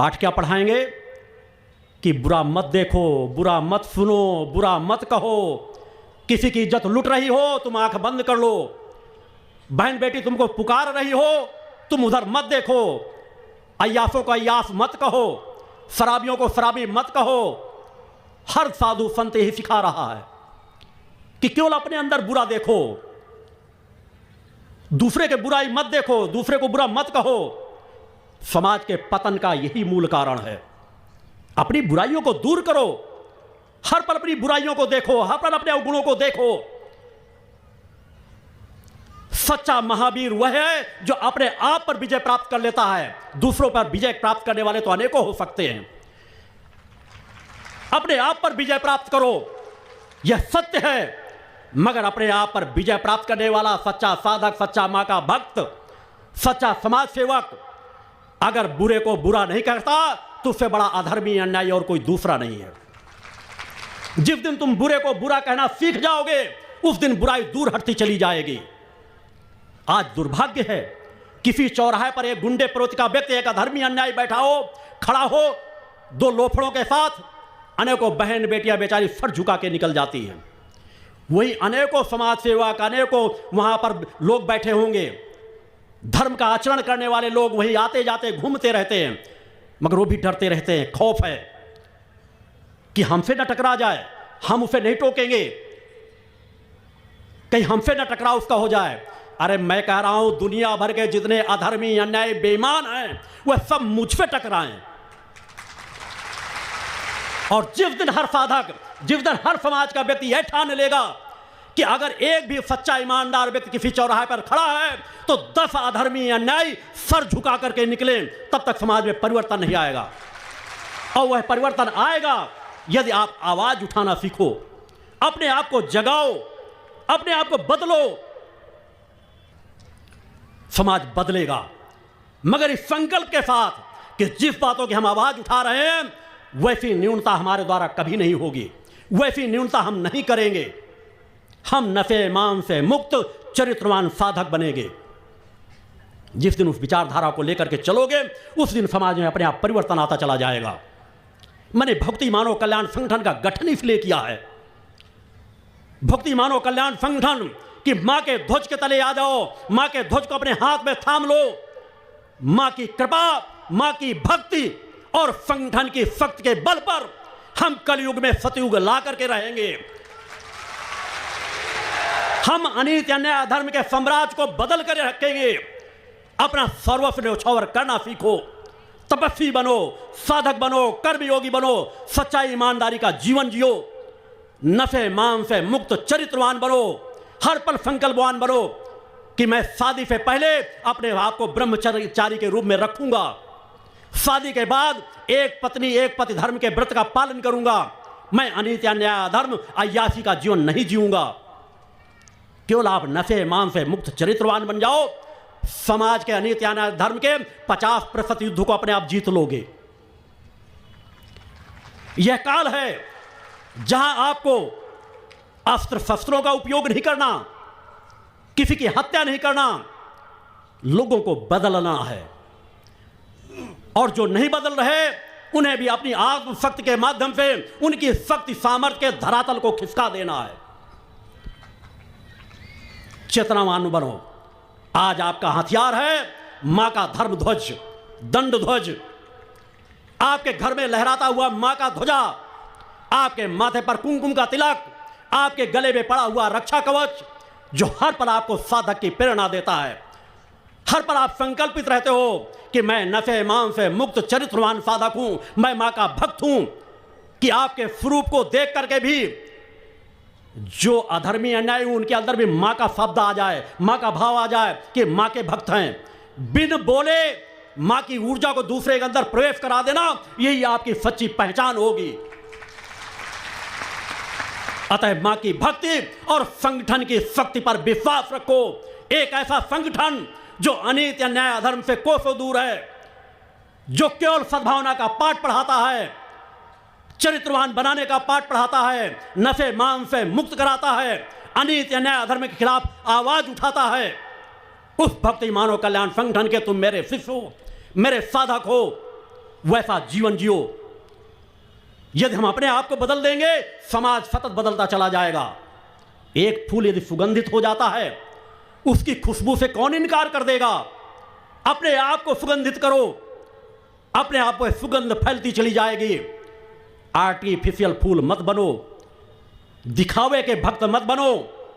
पाठ क्या पढ़ाएंगे कि बुरा मत देखो, बुरा मत सुनो, बुरा मत कहो, किसी की इज्जत लुट रही हो तुम आंख बंद कर लो, बहन बेटी तुमको पुकार रही हो तुम उधर मत देखो, अय्यासों को अय्यास मत कहो, शराबियों को शराबी मत कहो। हर साधु संत यही सिखा रहा है कि केवल अपने अंदर बुरा देखो, दूसरे के बुराई मत देखो, दूसरे को बुरा मत कहो। समाज के पतन का यही मूल कारण है। अपनी बुराइयों को दूर करो, हर पल अपनी बुराइयों को देखो, हर पल अपने अवगुणों को देखो। सच्चा महावीर वह है जो अपने आप पर विजय प्राप्त कर लेता है। दूसरों पर विजय प्राप्त करने वाले तो अनेकों हो सकते हैं, अपने आप पर विजय प्राप्त करो, यह सत्य है। मगर अपने आप पर विजय प्राप्त करने वाला सच्चा साधक, सच्चा मां का भक्त, सच्चा समाज सेवक अगर बुरे को बुरा नहीं करता तो उससे बड़ा अधर्मी अन्यायी और कोई दूसरा नहीं है। जिस दिन तुम बुरे को बुरा कहना सीख जाओगे उस दिन बुराई दूर हटती चली जाएगी। आज दुर्भाग्य है, किसी चौराहे पर एक गुंडे प्रवृत्ति का व्यक्ति, एक अधर्मी अन्यायी बैठा हो, खड़ा हो, दो लोफड़ों के साथ, अनेकों बहन बेटियां बेचारी सर झुका के निकल जाती हैं। वही अनेकों समाज सेवक, अनेकों वहां पर लोग बैठे होंगे, धर्म का आचरण करने वाले लोग वही आते जाते घूमते रहते हैं, मगर वो भी डरते रहते हैं। खौफ है कि हमसे न टकरा जाए, हम उसे नहीं टोकेंगे, कहीं हमसे न टकराव उसका हो जाए। अरे मैं कह रहा हूं दुनिया भर के जितने अधर्मी, अन्यायी, बेईमान हैं वह सब मुझ पे टकराएं। और जिस दिन हर साधक, जिस दिन हर समाज का व्यक्ति यह ठान लेगा कि अगर एक भी सच्चा ईमानदार व्यक्ति किसी चौराहे पर खड़ा है तो 10 अधर्मी अन्यायी सर झुका करके निकले, तब तक समाज में परिवर्तन नहीं आएगा। और वह परिवर्तन आएगा यदि आप आवाज उठाना सीखो, अपने आप को जगाओ, अपने आप को बदलो, समाज बदलेगा। मगर इस संकल्प के साथ कि जिस बातों की हम आवाज उठा रहे हैं वैसी न्यूनता हमारे द्वारा कभी नहीं होगी, वैसी न्यूनता हम नहीं करेंगे। हम नशे मांस से मुक्त चरित्रवान साधक बनेंगे। जिस दिन उस विचारधारा को लेकर के चलोगे उस दिन समाज में अपने आप परिवर्तन आता चला जाएगा। मैंने भक्ति मानव कल्याण संगठन का गठन इसलिए किया है, भक्ति मानव कल्याण संगठन, कि मां के ध्वज के तले आ जाओ, मां के ध्वज को अपने हाथ में थाम लो। मां की कृपा, मां की भक्ति और संगठन की शक्ति के बल पर हम कलयुग में सतयुग ला करके रहेंगे। हम अनीति अन्याय अधर्म के साम्राज्य को बदल कर रखेंगे। अपना सर्वस्व न्यौछावर करना सीखो, तपस्वी बनो, साधक बनो, कर्मयोगी बनो, सच्चाई ईमानदारी का जीवन जियो, नशे मांस से मुक्त चरित्रवान बनो, हर पल संकल्पवान बनो कि मैं शादी से पहले अपने आप को ब्रह्मचारी के रूप में रखूंगा, शादी के बाद एक पत्नी एक पति धर्म के व्रत का पालन करूंगा, मैं अनीति अन्याय अधर्म अय्यासी का जीवन नहीं जीऊंगा। केवल आप नशे मांस से मुक्त चरित्रवान बन जाओ, समाज के अनीति अन्याय धर्म के 50% युद्ध को अपने आप जीत लोगे। यह काल है जहां आपको अस्त्र शस्त्रों का उपयोग नहीं करना, किसी की हत्या नहीं करना, लोगों को बदलना है। और जो नहीं बदल रहे उन्हें भी अपनी आत्मशक्ति के माध्यम से उनकी शक्ति सामर्थ्य के धरातल को खिसका देना है। चेतनावान बनो। आज आपका हथियार है मां का धर्म ध्वज, दंड ध्वज। आपके घर में लहराता हुआ मां का ध्वजा, आपके माथे पर कुमकुम का तिलक, आपके गले में पड़ा हुआ रक्षा कवच, जो हर पल आपको साधक की प्रेरणा देता है। हर पल आप संकल्पित रहते हो कि मैं नशे मांस से मुक्त चरित्रवान साधक हूं, मैं मां का भक्त हूं। कि आपके स्वरूप को देख करके भी जो अधर्मी अन्यायी उनके अंदर भी मां का शब्द आ जाए, मां का भाव आ जाए कि मां के भक्त हैं। बिन बोले मां की ऊर्जा को दूसरे के अंदर प्रवेश करा देना, यही आपकी सच्ची पहचान होगी। अतः मां की भक्ति और संगठन की शक्ति पर विश्वास रखो। एक ऐसा संगठन जो अनीति अन्याय अधर्म से कोसों दूर है, जो केवल सद्भावना का पाठ पढ़ाता है, चरित्रवान बनाने का पाठ पढ़ाता है, नशे मांस से मुक्त कराता है, अनीति अन्याय अधर्म के खिलाफ आवाज उठाता है, उस भक्ति मानव कल्याण संगठन के तुम मेरे शिष्य हो, मेरे साधक हो। वैसा जीवन जियो। यदि हम अपने आप को बदल देंगे, समाज सतत बदलता चला जाएगा। एक फूल यदि सुगंधित हो जाता है, उसकी खुशबू से कौन इनकार कर देगा? अपने आप को सुगंधित करो, अपने आप को सुगंध फैलती चली जाएगी। आर्टिफिशियल फूल मत बनो, दिखावे के भक्त मत बनो।